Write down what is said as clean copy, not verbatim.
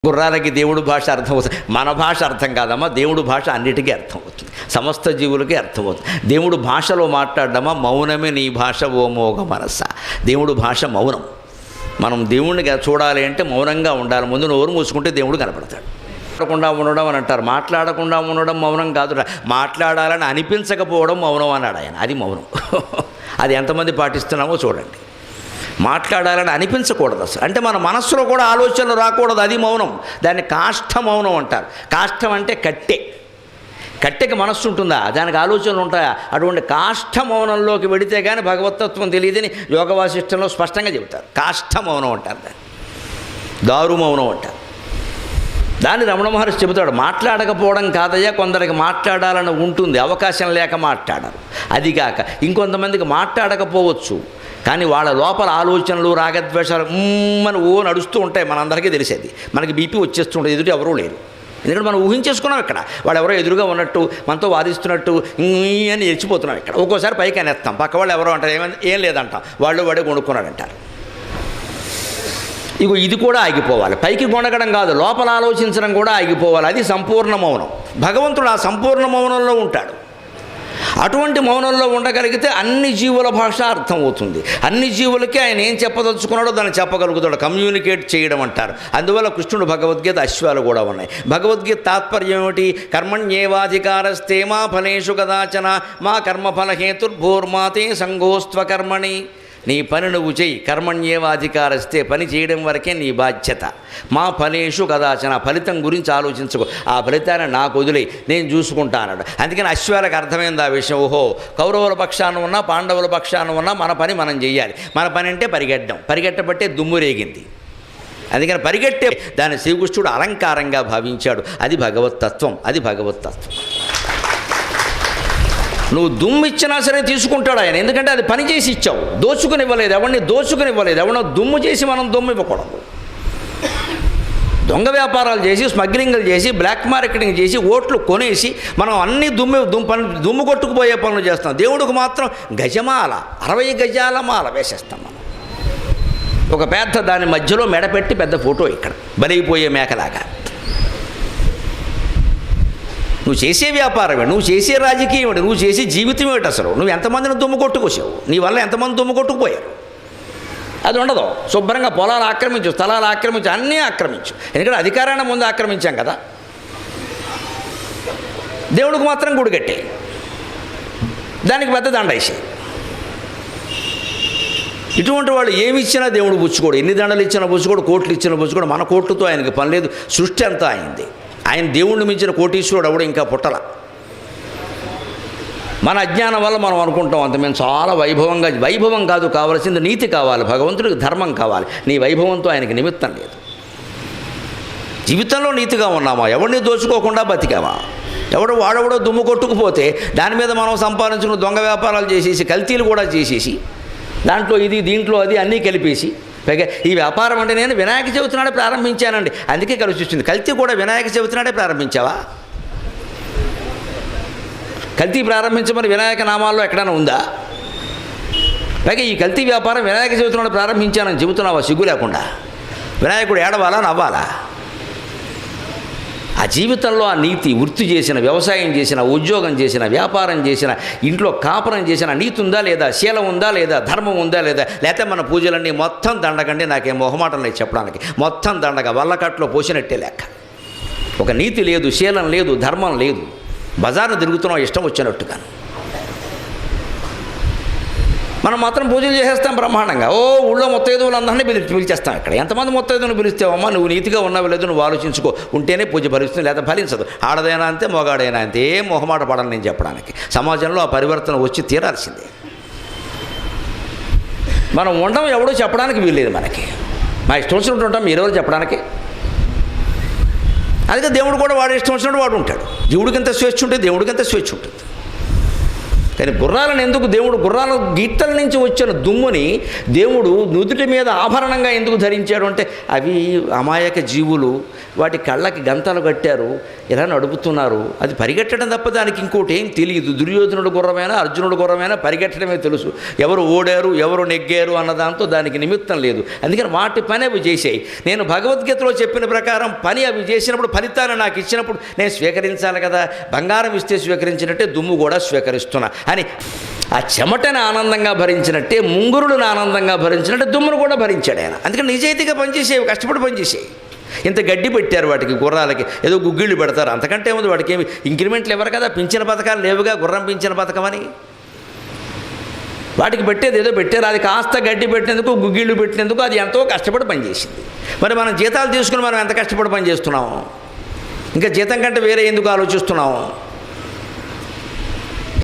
గుర్రాలకి దేవుడు భాష అర్థమవుతుంది, మన భాష అర్థం కాదమ్మా, దేవుడు భాష అన్నిటికీ అర్థమవుతుంది, సమస్త జీవులకి అర్థమవుతుంది. దేవుడు భాషలో మాట్లాడడమా, మౌనమే నీ భాష ఓ మోగ మనస్స. దేవుడు భాష మౌనం. మనం దేవుణ్ణి చూడాలి అంటే మౌనంగా ఉండాలి. ముందు నోరు మూసుకుంటే దేవుడు కనపడతాడు. మాట్లాడకుండా ఉండడం అని అంటారు, మాట్లాడకుండా ఉండడం మౌనం కాదు, మాట్లాడాలని అనిపించకపోవడం మౌనం అన్నాడు ఆయన. అది మౌనం. అది ఎంతమంది పాటిస్తున్నామో చూడండి. మాట్లాడాలని అనిపించకూడదు అసలు, అంటే మన మనస్సులో కూడా ఆలోచనలు రాకూడదు, అది మౌనం. దాన్ని కాష్ఠ మౌనం అంటారు. కాష్ఠం అంటే కట్టెకి మనస్సు ఉంటుందా, దానికి ఆలోచనలు ఉంటాయా? అటువంటి కాష్ఠ మౌనంలోకి వెడితే కానీ భగవతత్వం తెలియదని యోగ వాసిష్టంలో స్పష్టంగా చెబుతారు. కాష్ఠ మౌనం అంటారు, దాన్ని దారు మౌనం అంటారు. దాన్ని రమణ మహర్షి చెబుతాడు, మాట్లాడకపోవడం కాదయ్యా, కొందరికి మాట్లాడాలని ఉంటుంది, అవకాశం లేక మాట్లాడరు. అదిగాక ఇంకొంతమందికి మాట్లాడకపోవచ్చు, కానీ వాళ్ళ లోపల ఆలోచనలు రాగద్వేషాలు అని నడుస్తూ ఉంటాయి. మనందరికీ తెలిసేది. మనకి బీపీ వచ్చేస్తుంటుంది, ఎదుటి ఎవరూ లేరు. ఎందుకంటే మనం ఊహించేసుకున్నాం ఇక్కడ, వాళ్ళు ఎవరో ఎదురుగా ఉన్నట్టు, మనతో వాదిస్తున్నట్టు అని ఎరిచిపోతున్నాం. ఇక్కడ ఒక్కోసారి పైకి అనేస్తాం, పక్క వాళ్ళు ఎవరో అంటారు, ఏం లేదంటాం, వాళ్ళు వాడే కొనుక్కున్నాడంటారు. ఇగో ఇది కూడా ఆగిపోవాలి. పైకి కొనగడం కాదు, లోపల ఆలోచించడం కూడా ఆగిపోవాలి. అది సంపూర్ణ మౌనం. భగవంతుడు ఆ సంపూర్ణ మౌనంలో ఉంటాడు. అటువంటి మౌనంలో ఉండగలిగితే అన్ని జీవుల భాష అర్థమవుతుంది. అన్ని జీవులకి ఆయన ఏం చెప్పదలుచుకున్నాడో దాన్ని చెప్పగలుగుతాడు. కమ్యూనికేట్ చేయడం అంటారు. అందువల్ల కృష్ణుడు భగవద్గీత అశ్వాలు కూడా ఉన్నాయి. భగవద్గీత తాత్పర్యం ఏమిటి? కర్మణ్యేవాధికారస్తే మా ఫలేషు కదాచన మా కర్మఫలహేతుర్భూర్మాతే సంగోస్త్వకర్మణి. నీ పని నువ్వు చెయ్యి, కర్మణ్యేవాధికారస్తే, పని చేయడం వరకే నీ బాధ్యత. మా ఫలేషు కదాచన, ఫలితం గురించి ఆలోచించుకో, ఆ ఫలితాన్ని నాకు వదిలే, నేను చూసుకుంటా అన్నాడు. అందుకని అశ్వాలకు అర్థమైంది ఆ విషయం. ఓహో, కౌరవుల పక్షాన ఉన్నా పాండవుల పక్షాన ఉన్నా మన పని మనం చెయ్యాలి. మన పని అంటే పరిగెట్టడం, పరిగెట్టబట్టే దుమ్ము రేగింది. అందుకని పరిగెట్టే దాన్ని శ్రీకృష్ణుడు అలంకారంగా భావించాడు. అది భగవత్తత్వం, అది భగవత్తత్వం. నువ్వు దుమ్ము ఇచ్చినా సరే తీసుకుంటాడు ఆయన, ఎందుకంటే అది పని చేసి ఇచ్చావు. దోచుకుని ఇవ్వలేదు, ఎవరిని దోచుకుని ఇవ్వలేదు. ఎవరినో దుమ్ము చేసి మనం దుమ్ము ఇవ్వకూడదు. దొంగ వ్యాపారాలు చేసి, స్మగ్లింగ్లు చేసి, బ్లాక్ మార్కెటింగ్ చేసి, ఓట్లు కొనేసి మనం అన్ని దుమ్ము కొట్టుకుపోయే పనులు చేస్తాం. దేవుడికి మాత్రం గజమాల, 60 గజాల మాల వేసేస్తాం మనం. ఒక పెద్ద దాని మధ్యలో మెడపెట్టి పెద్ద ఫోటో ఇక్కడ బలైపోయే మేకలాగా. నువ్వు చేసే వ్యాపారమే, నువ్వు చేసే రాజకీయం ఏమిటి, నువ్వు చేసే జీవితం ఏమిటి, అసలు నువ్వు ఎంతమందిని దుమ్ము కొట్టుకొచ్చావు, నీ వల్ల ఎంతమంది దుమ్ము కొట్టుకుపోయారు. అది ఉండదు. శుభ్రంగా పొలాలు ఆక్రమించు, స్థలాలు ఆక్రమించు, అన్నీ ఆక్రమించు. ఎందుకంటే అధికారాన్ని ముందు ఆక్రమించాం కదా. దేవుడికి మాత్రం గుడి కట్టే, దానికి పెద్ద దండ వేసి. ఇటువంటి వాళ్ళు ఏమి ఇచ్చినా దేవుడు పుచ్చుకోడు. ఎన్ని దండలు ఇచ్చినా పుచ్చుకోడు, కోట్లు ఇచ్చినా పుచ్చుకోడు. మన కోట్లతో ఆయనకి పని లేదు. సృష్టి అంతా అయింది. ఆయన దేవుణ్ణి మించిన కోటీశ్వరుడు ఎవడు ఇంకా పుట్టల. మన అజ్ఞానం వల్ల మనం అనుకుంటాం అంత మేము చాలా వైభవంగా. వైభవం కాదు, కావాల్సింది నీతి కావాలి, భగవంతుడికి ధర్మం కావాలి. నీ వైభవంతో ఆయనకి నిమిత్తం లేదు. జీవితంలో నీతిగా ఉన్నామా, ఎవరిని దోచుకోకుండా బతికామా? వాడెవడో దుమ్ము కొట్టుకుపోతే దాని మీద మనం సంపాదించుకున్న దొంగ వ్యాపారాలు చేసేసి, కల్తీలు కూడా చేసేసి, దాంట్లో ఇది దీంట్లో అది అన్నీ కలిపేసి, పైగా ఈ వ్యాపారం అంటే నేను వినాయక చవితి నాడే ప్రారంభించానండి, అందుకే కలిసి వచ్చింది. కల్తీ కూడా వినాయక చవితి నాడే ప్రారంభించావా? కల్తీ ప్రారంభించమని వినాయక నామాల్లో ఎక్కడైనా ఉందా? పైగా ఈ కల్తీ వ్యాపారం వినాయక చవితి నాడు ప్రారంభించానని చెబుతున్నావా సిగ్గు లేకుండా? వినాయకుడు ఏడవాలా, నవ్వాలా? ఆ జీవితంలో ఆ నీతి, వృత్తి చేసిన, వ్యవసాయం చేసిన, ఉద్యోగం చేసిన, వ్యాపారం చేసిన, ఇంట్లో కాపురం చేసిన నీతి ఉందా లేదా, శీలం ఉందా లేదా, ధర్మం ఉందా లేదా? లేకపోతే మన పూజలన్నీ మొత్తం దండకండి, నాకేం మొహమాటం లేదు చెప్పడానికి, మొత్తం దండగా వల్లకట్లో పోసినట్టే లెక్క. ఒక నీతి లేదు, శీలం లేదు, ధర్మం లేదు, బజార్ను తిరుగుతున్నాం ఇష్టం వచ్చినట్టుగా. మనం మాత్రం పూజలు చేసేస్తాం బ్రహ్మాండంగా. ఊళ్ళో ముత్తైదువులందరినీ పిలిచేస్తాం. ఇక్కడ ఎంతమంది ముత్తైదువులను పిలిస్తేవమ్మా, నువ్వు నీతిగా ఉన్నావు లేదు నువ్వు ఆలోచించుకో, ఉంటేనే పూజ ఫలిస్తుంది, లేదా ఫలించదు. ఆడదైనా అంతే, మొగాడైనా అంతే. ఏం మొహమాట పడాలి నేను చెప్పడానికి. సమాజంలో ఆ పరివర్తన వచ్చి తీరాల్సిందే. మనం ఉండడం ఎవడో చెప్పడానికి వీల్లేదు. మనకి మా ఇష్టం వచ్చినట్టు ఉంటాం, మీరెవరు చెప్పడానికి? అందుకే దేవుడు కూడా వాడు ఇష్టం వచ్చినట్టు వాడు ఉంటాడు. జీవుడికి ఎంత స్వేచ్ఛ ఉంటే దేవుడికి ఎంత స్వేచ్ఛ ఉంటుంది. కానీ గుర్రాలను ఎందుకు దేవుడు గుర్రాల గీతల నుంచి వచ్చిన దుమ్ముని దేవుడు నుదుటి మీద ఆభరణంగా ఎందుకు ధరించాడు అంటే అవి అమాయక జీవులు, వాటి కళ్ళకి గంతలు కట్టారు, ఇలా నడుపుతున్నారు. అది పరిగెట్టడం తప్ప దానికి ఇంకోటి ఏం తెలియదు. దుర్యోధనుడు గుర్రమైనా అర్జునుడు గుర్రమైనా పరిగెట్టడమే తెలుసు. ఎవరు ఓడారు ఎవరు నెగ్గారు అన్న దాంతో దానికి నిమిత్తం లేదు. అందుకని వాటి పని అవి చేసాయి. నేను భగవద్గీతలో చెప్పిన ప్రకారం పని అవి చేసినప్పుడు ఫలితాన్ని నాకు ఇచ్చినప్పుడు నేను స్వీకరించాలి కదా. బంగారం ఇస్తే స్వీకరించినట్టే దుమ్ము కూడా స్వీకరిస్తున్నా అని ఆ చెమటని ఆనందంగా భరించినట్టే ముంగురులను ఆనందంగా భరించినట్టే దుమ్మును కూడా భరించాడు ఆయన. అందుకని నిజాయితీగా పనిచేసేవి, కష్టపడి పనిచేసేవి. ఇంత గడ్డి పెట్టారు వాటికి, గుర్రాలకి ఏదో గుగ్గిళ్ళు పెడతారు, అంతకంటే ఉంది. వాటికి ఏమి ఇంక్రిమెంట్లు ఇవ్వరు కదా, పింఛన పథకాలు లేవుగా, గుర్రం పింఛన పథకం అని. వాటికి పెట్టేది ఏదో పెట్టారు, అది కాస్త గడ్డి పెట్టినందుకు గుగ్గిళ్ళు పెట్టినందుకు అది ఎంతో కష్టపడి పనిచేసింది. మరి మనం జీతాలు తీసుకుని మనం ఎంత కష్టపడి పనిచేస్తున్నాము, ఇంకా జీతం కంటే వేరే ఎందుకు ఆలోచిస్తున్నాము?